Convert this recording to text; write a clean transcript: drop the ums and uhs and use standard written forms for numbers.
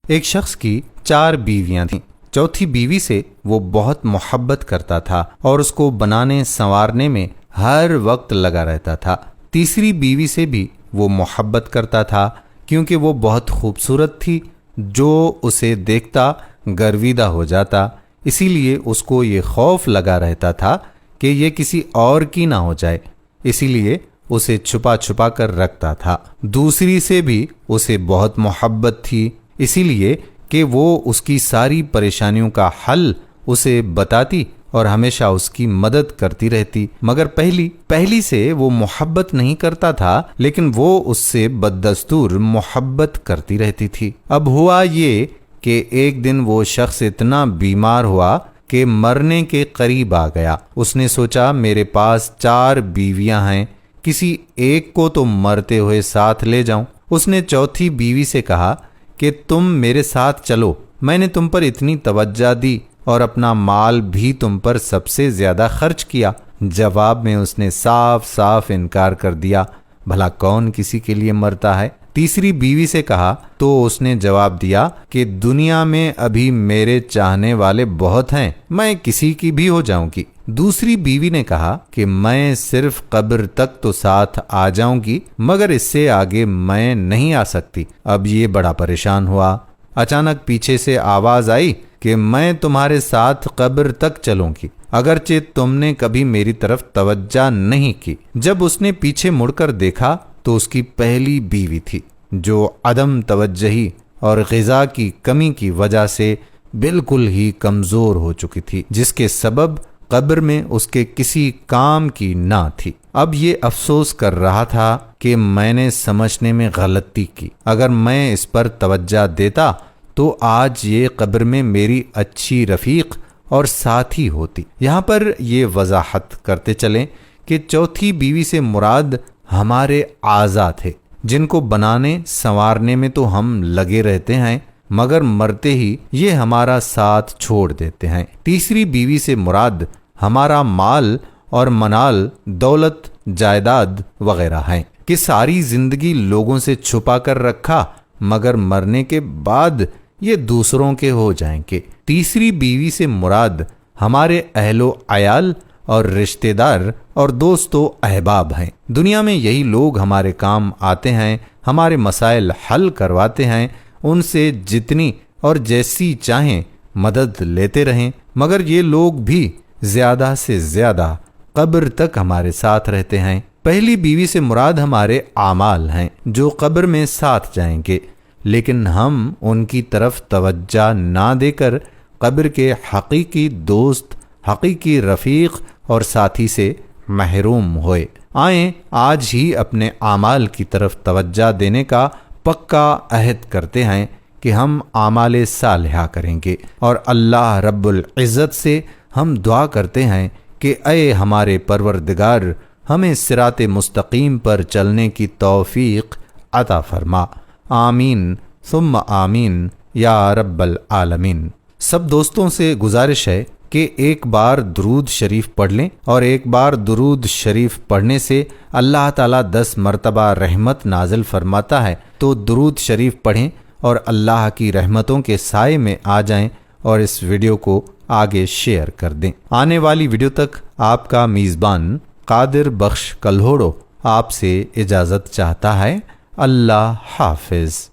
ایک شخص کی 4 بیویاں تھیں۔ چوتھی بیوی سے وہ بہت محبت کرتا تھا اور اس کو بنانے سنوارنے میں ہر وقت لگا رہتا تھا۔ تیسری بیوی سے بھی وہ محبت کرتا تھا کیونکہ وہ بہت خوبصورت تھی، جو اسے دیکھتا گرویدہ ہو جاتا، اسی لیے اس کو یہ خوف لگا رہتا تھا کہ یہ کسی اور کی نہ ہو جائے، اسی لیے اسے چھپا چھپا کر رکھتا تھا۔ دوسری سے بھی اسے بہت محبت تھی، اسی لیے کہ وہ اس کی ساری پریشانیوں کا حل اسے بتاتی اور ہمیشہ اس کی مدد کرتی رہتی، مگر پہلی سے وہ محبت نہیں کرتا تھا، لیکن وہ اس سے بددستور محبت کرتی رہتی تھی۔ اب ہوا یہ کہ ایک دن وہ شخص اتنا بیمار ہوا کہ مرنے کے قریب آ گیا۔ اس نے سوچا میرے پاس 4 بیویاں ہیں، کسی ایک کو تو مرتے ہوئے ساتھ لے جاؤں۔ اس نے چوتھی بیوی سے کہا کہ تم میرے ساتھ چلو، میں نے تم پر اتنی توجہ دی اور اپنا مال بھی تم پر سب سے زیادہ خرچ کیا۔ جواب میں اس نے صاف صاف انکار کر دیا، بھلا کون کسی کے لیے مرتا ہے؟ تیسری بیوی سے کہا تو اس نے جواب دیا کہ دنیا میں ابھی میرے چاہنے والے بہت ہیں، میں کسی کی بھی ہو جاؤں گی۔ دوسری بیوی نے کہا کہ میں صرف قبر تک تو ساتھ آ جاؤں گی، مگر اس سے آگے میں نہیں آ سکتی۔ اب یہ بڑا پریشان ہوا۔ اچانک پیچھے سے آواز آئی کہ میں تمہارے ساتھ قبر تک چلوں گی، اگرچہ تم نے کبھی میری طرف توجہ نہیں کی۔ جب اس نے پیچھے مڑ کر دیکھا تو اس کی پہلی بیوی تھی، جو عدم توجہی اور غذا کی کمی کی وجہ سے بالکل ہی کمزور ہو چکی تھی، جس کے سبب قبر میں اس کے کسی کام کی نہ تھی۔ اب یہ افسوس کر رہا تھا کہ میں نے سمجھنے میں غلطی کی، اگر میں اس پر توجہ دیتا تو آج یہ قبر میں میری اچھی رفیق اور ساتھی ہوتی۔ یہاں پر یہ وضاحت کرتے چلیں کہ چوتھی بیوی سے مراد ہمارے اعضاء تھے، جن کو بنانے سنوارنے میں تو ہم لگے رہتے ہیں، مگر مرتے ہی یہ ہمارا ساتھ چھوڑ دیتے ہیں۔ تیسری بیوی سے مراد ہمارا مال اور منال، دولت، جائیداد وغیرہ ہیں کہ ساری زندگی لوگوں سے چھپا کر رکھا، مگر مرنے کے بعد یہ دوسروں کے ہو جائیں گے۔ تیسری بیوی سے مراد ہمارے اہل و عیال اور رشتہ دار اور دوست و احباب ہیں۔ دنیا میں یہی لوگ ہمارے کام آتے ہیں، ہمارے مسائل حل کرواتے ہیں، ان سے جتنی اور جیسی چاہیں مدد لیتے رہیں، مگر یہ لوگ بھی زیادہ سے زیادہ قبر تک ہمارے ساتھ رہتے ہیں۔ پہلی بیوی سے مراد ہمارے اعمال ہیں جو قبر میں ساتھ جائیں گے، لیکن ہم ان کی طرف توجہ نہ دے کر قبر کے حقیقی دوست، حقیقی رفیق اور ساتھی سے محروم ہوئے۔ آئیں آج ہی اپنے اعمال کی طرف توجہ دینے کا پکا عہد کرتے ہیں کہ ہم اعمال صالحہ کریں گے، اور اللہ رب العزت سے ہم دعا کرتے ہیں کہ اے ہمارے پروردگار، ہمیں صراط مستقیم پر چلنے کی توفیق عطا فرما۔ آمین ثم آمین یا رب العالمین۔ سب دوستوں سے گزارش ہے کہ ایک بار درود شریف پڑھ لیں، اور ایک بار درود شریف پڑھنے سے اللہ تعالیٰ 10 مرتبہ رحمت نازل فرماتا ہے، تو درود شریف پڑھیں اور اللہ کی رحمتوں کے سائے میں آ جائیں، اور اس ویڈیو کو آگے شیئر کر دیں۔ آنے والی ویڈیو تک آپ کا میزبان قادر بخش کلہوڑو آپ سے اجازت چاہتا ہے۔ اللہ حافظ۔